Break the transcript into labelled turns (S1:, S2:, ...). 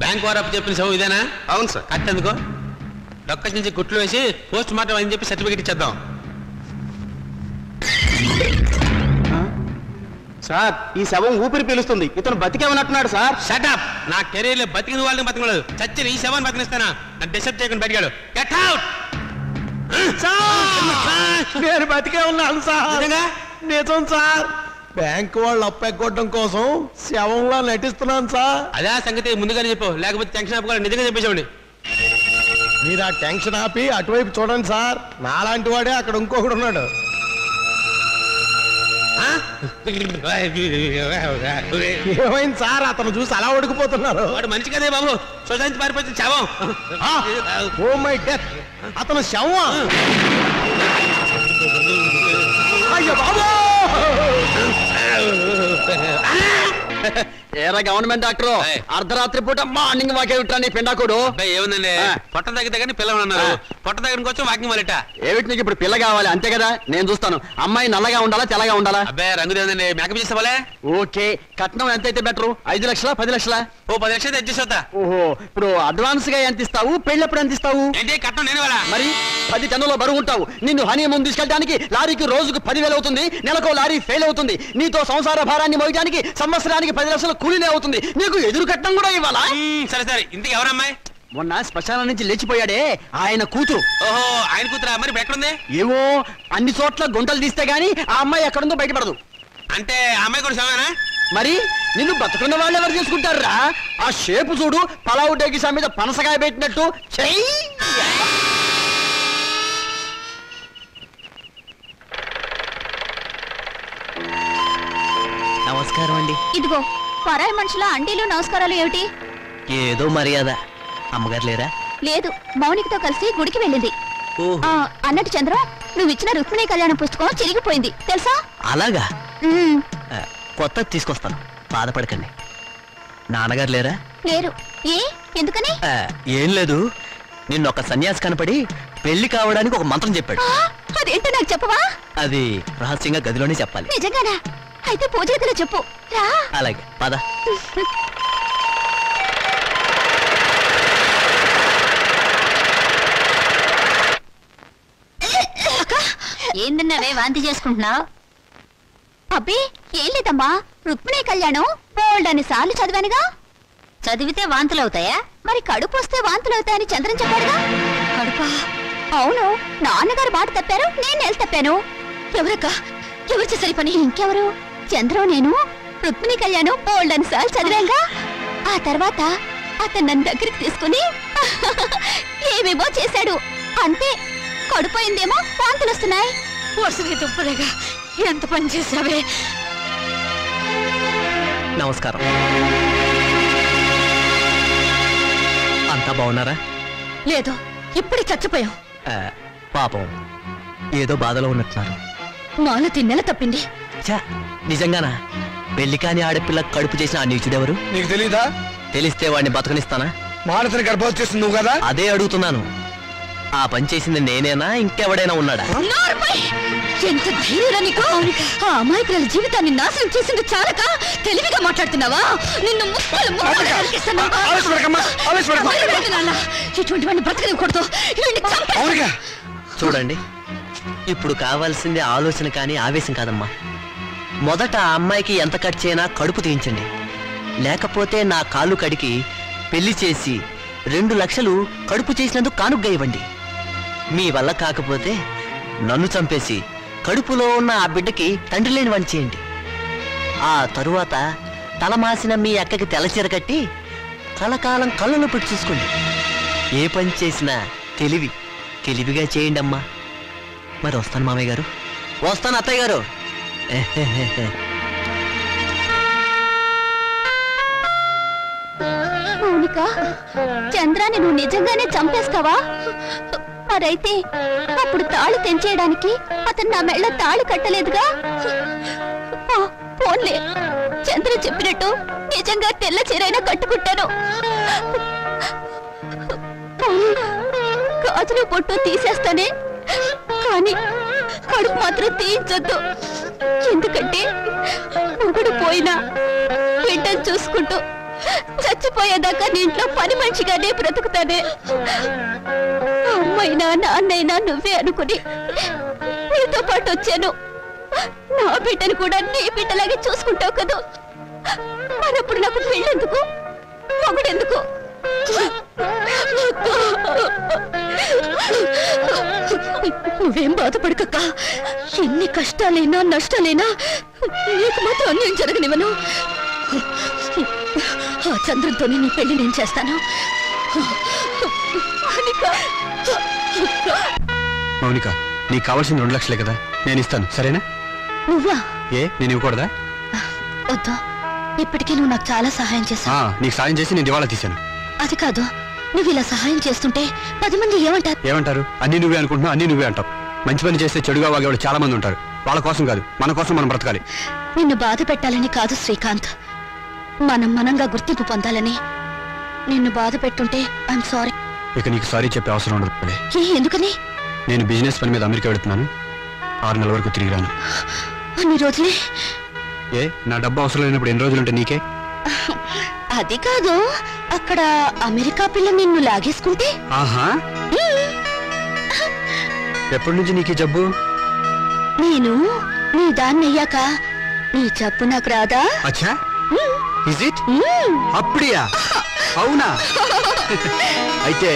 S1: Bank వారప్ చెప్పిన శవం ఇదేనా?
S2: అవును సార్.
S1: కట్టెందుకో డొక్క నుంచి గుట్లు వేసి పోస్ట్ మార్టం అని చెప్పి సర్టిఫికేట్ ఇచ్చేద్దాం.
S2: సార్ ఈ శవం ఊపిరి పీలుస్తుంది, ఇతను బతికేమన్నట్టున్నాడు సార్.
S1: షటప్! నా కెరీర్ లో బతికిన వాళ్ళని బతికలేదు, చచ్చిన ఈ శవాన్ని బతికిస్తానా? నన్ను డిస్టర్బ్ చేయకుండా బతికాడు. Get out!
S3: నేను బతికే ఉన్నాను సార్. నిజం సార్. బ్యాంక్ వాళ్ళు అప్పెక్కొట్టడం కోసం శవంలా నటిస్తున్నాను సార్.
S1: అదే సంగతి ముందుగానే చెప్పు, లేకపోతే టెన్షన్ ఆపుకోవాలి. నిజంగా చెప్పేసామండి.
S3: మీరు ఆ టెన్షన్ ఆపి అటువైపు చూడండి సార్. నాలాంటి వాడే అక్కడ ఇంకొకడు ఉన్నాడు. ఏమైంది సార్? అతను చూసి అలా ఉడికిపోతున్నారు.
S1: వాడు మంచి కదే బాబు, సొసైటీ పారిపోతుంది శవం.
S3: Oh my death! అతను శవం. అయ్యో బాబు!
S2: ఏరా గవర్నమెంట్ డాక్టర్, అర్ధరాత్రి పూట మార్నింగ్ వాకే విట్రా నీ పిండాకుడు.
S1: ఏముందండి, పొట్ట తగ్గితే కానీ పిల్లలు అన్నారు. పొట్ట దగ్గరికి వచ్చి వాకింగ్ వాళ్ళట.
S2: ఏమిటి నీకు ఇప్పుడు పిల్ల కావాలి అంతే కదా? నేను చూస్తాను. అమ్మాయి నల్లగా ఉండాలా తెల్లగా ఉండాలా?
S1: అబ్బాయి రంగు లేదండి, మేకప్ చేసేవాళ్ళే.
S2: ఓకే, కట్నం ఎంత అయితే బెటర్? 5 లక్షలా 10 లక్షలా?
S1: ఓ 10 లక్షలు తెచ్చేసా.
S2: ఓహో, ఇప్పుడు అడ్వాన్స్ గా ఎంత ఇస్తావు? పెళ్ళప్పుడు ఎంత ఇస్తావు?
S1: ఏంటి కట్నం నేను వాళ్ళ?
S2: మరి 10 టన్నుల బరువు ఉంటావు. నిన్ను హనీమూన్ తీసుకెళ్ళడానికి లారీకి రోజుకు 10,000 అవుతుంది. నెలకు లారీ ఫెయిల్ అవుతుంది. నీతో సంసార భారాన్ని మోయడానికి సంవత్సరానికి 10 లక్షల కూలీనే అవుతుంది. నీకు ఎదురు కట్నం కూడా ఇవ్వాలా?
S1: సరే సరే, ఇంటికి ఎవరమ్మాయి?
S2: మొన్న శ్మశానం నుంచి లేచిపోయాడే ఆయన కూతురు.
S1: ఓహో, ఆయన కూతురా? మరి ఇప్పుడు ఎక్కడుంది?
S2: ఏవో అన్ని చోట్ల గుంటలు తీస్తే గానీ ఆ అమ్మాయి ఎక్కడుందో బయటపడదు.
S1: అంటే ఆ అమ్మాయి కూడా శవమేనా?
S2: మరి నిన్ను బతుకున్న వాళ్ళు ఎవరు చేసుకుంటారా? ఆ షేపు చూడు, పలావు డేగిసా మీద పనసకాయ పెట్టినట్టు. చెయ్యి.
S4: నమస్కారం అండి.
S5: ఇదిగో పరాయి మనుషుల అండీలు నమస్కారాలు ఏమిటి?
S4: ఏదో మర్యాద. అమ్మగారు లేరా?
S5: లేదు, మౌనికతో కలిసి గుడికి వెళ్ళింది. అన్నట్టు చంద్రం, నువ్వు ఇచ్చిన రుక్మిణి కళ్యాణ పుస్తకం చిరిగిపోయింది తెలుసా?
S4: అలాగా? కొత్త తీసుకొస్తాను, బాధపడకండి. నాన్నగారు లేరా?
S5: లేరు. ఏ ఎందుకని?
S4: ఏం లేదు, నిన్నొక సన్యాసి కనపడి పెళ్లి కావడానికి ఒక మంత్రం చెప్పాడు.
S5: అదేంటో నాకు చెప్పవా?
S4: అది రహస్యంగా గదిలోనే చెప్పాలి.
S5: నిజంగానా? అయితే పూజ గదిలో చెప్పు. రా.
S4: అలాగే పద.
S5: ఏందన్నావే వాంతి చేసుకుంటున్నావు? అబ్బే ఏం లేదమ్మా, రుక్మిణి కళ్యాణం బోల్డని సార్లు చదివానుగా. చదివితే వాంతులు అవుతాయా? మరి కడుపు వస్తే వాంతులు అవుతాయని చంద్రం చెప్పాడుగా. కడుపా? అవును, నాన్నగారు బాట తప్పారు, నేను నెల తప్పాను. ఎవరక్క? ఎవరు చేసరి పని? ఇంకెవరు? చంద్రం నేను రుక్మిణి కళ్యాణం బోల్డని సార్లు చదివాంగా. ఆ తర్వాత అతను నన్ను దగ్గరికి తీసుకుని ఏమేమో చేశాడు. అంతే, కడుపోయిందేమో వాంతులు వస్తున్నాయి. వస్తుంది తుప్పలేగా, ఎంత పని చేసావే.
S4: నమస్కారం. అంతా బాగున్నారా?
S5: లేదు, ఇప్పుడు చచ్చిపోయాం.
S4: పాపం ఏదో బాధలో ఉన్నట్టున్నారు.
S5: మాలతి నెల తప్పింది.
S4: నిజంగానా? పెళ్లి కాని ఆడపిల్ల కడుపు చేసిన ఆ నీచుడెవరు?
S3: నీకు తెలీదా?
S4: తెలిస్తే వాడిని బతకనిస్తానా?
S3: మాలతిని గర్భవతి చేస్తుంది నువ్వు కదా?
S4: అదే అడుగుతున్నాను. ఆ పని చేసింది నేనేనా, ఇంకెవడైనా ఉన్నాడా?
S5: ఎంత ధైర్యం నీకు! ఆ అమాయకుల జీవితాన్ని నాశనం చేసింది చాలక తెలివిగా మాట్లాడుతున్నావా? నిన్ను ఇటువంటి వాడిని బ్రతకనివ్వకూడదు.
S4: చూడండి, ఇప్పుడు కావాల్సింది ఆలోచన కానీ ఆవేశం కాదమ్మా. మొదట ఆ అమ్మాయికి ఎంత ఖర్చు అయినా కడుపు తీయించండి. లేకపోతే నా కాళ్ళు కడికి పెళ్లి చేసి 2 లక్షలు కడుపు చేసినందుకు కానుగ్గా ఇవ్వండి. మీ వల్ల కాకపోతే నన్ను చంపేసి కడుపులో ఉన్న ఆ బిడ్డకి తండ్రి లేని వాడిని చేయండి. ఆ తరువాత తలమాసిన మీ అక్కకి తెల్లచీర కట్టి కలకాలం కళ్ళను పెట్టి చూసుకోండి. ఏ పని చేసినా తెలివిగా చేయండి అమ్మా. మరి వస్తాను మామయ్య గారు. వస్తాను అత్తయ్య గారు.
S5: మౌనిక, చంద్రాన్ని నువ్వు నిజంగానే చంపేస్తావా? మరైతే అప్పుడు తాళి తెంచేయడానికి అతను నా మెళ్ళ తాళి కట్టలేదుగా. పోన్లే, చంద్ర చెప్పినట్టు నిజంగా తెల్ల చీరైనా కట్టుకుంటాను. గాజులు పొట్టు తీసేస్తానే, కానీ కడుపు మాత్రం తీయించొద్దు. ఎందుకంటే మొగుడు పోయినా బిడ్డను చూసుకుంటూ చచ్చిపోయేదాకా నీ ఇంట్లో పని మనిషిగానే బ్రతుకుతానే. అమ్మైనా నాన్నైనా నువ్వే అనుకుని నీతో పాటు వచ్చాను. నా బిడ్డను కూడా నీ బిడ్డలాగే చూసుకుంటావు కదా. మరప్పుడు నాకు పెళ్ళెందుకు, మొగుడెందుకు? నువ్వేం బాధపడకక్క. ఎన్ని కష్టాలైనా నష్టాలైనా నీకు మాత్రం అన్యాయం జరగనివ్వను. ఆ చంద్రంతోనే నీ పెళ్లి నేను చేస్తాను.
S2: మౌనిక, నీకు కావాల్సింది 2 లక్షలే కదా, నేను ఇస్తాను, సరేనా?
S5: నువ్వా?
S2: ఏ, నేను ఇవ్వకూడదా?
S5: వద్దు, ఇప్పటికీ నువ్వు నాకు చాలా సహాయం చేశావు.
S2: నీకు సాయం చేసి నేను దివాళా తీశాను.
S5: అది కాదు, నువ్వు ఇలా సహాయం చేస్తుంటే 10 మంది
S2: ఏమంటారు? అన్ని నువ్వే అనుకుంటున్నావు, అన్ని నువ్వే అంటావు. మంచి పని చేస్తే చెడుగా వాగేవాళ్ళు చాలా మంది ఉంటారు. వాళ్ళ కోసం కాదు, మన కోసం మనం బ్రతకాలి.
S5: నిన్ను బాధ పెట్టాలని కాదు శ్రీకాంత్, మనంగా గుర్తింపు పొందాలని. నిన్ను బాధ పెట్టుంటే ఐఎమ్ సారీ.
S2: ఇక నీకు సారీ చెప్పే అవసరం ఉండదు.
S5: ఎందుకని?
S2: నేను బిజినెస్ పని మీద అమెరికా వెళుతున్నాను. 6 నెలల వరకు తిరిగి రాను.
S5: అన్ని రోజులే?
S2: ఏ, నా డబ్బు అవసరం లేనప్పుడు ఎన్ని రోజులుంటే నీకే?
S5: అది కాదు, అక్కడ అమెరికా పిల్ల నిన్ను లాగేసుకుంటే?
S2: ఆహా, ఎప్పటి నుంచి నీకు ఈ జబ్బు?
S5: నేను నీ దాన్ని అయ్యాక నీ జబ్బు నాకు రాదా?
S2: అచ్చా, ఇస్ ఇట్? అప్పుడియా? అవునా? అయితే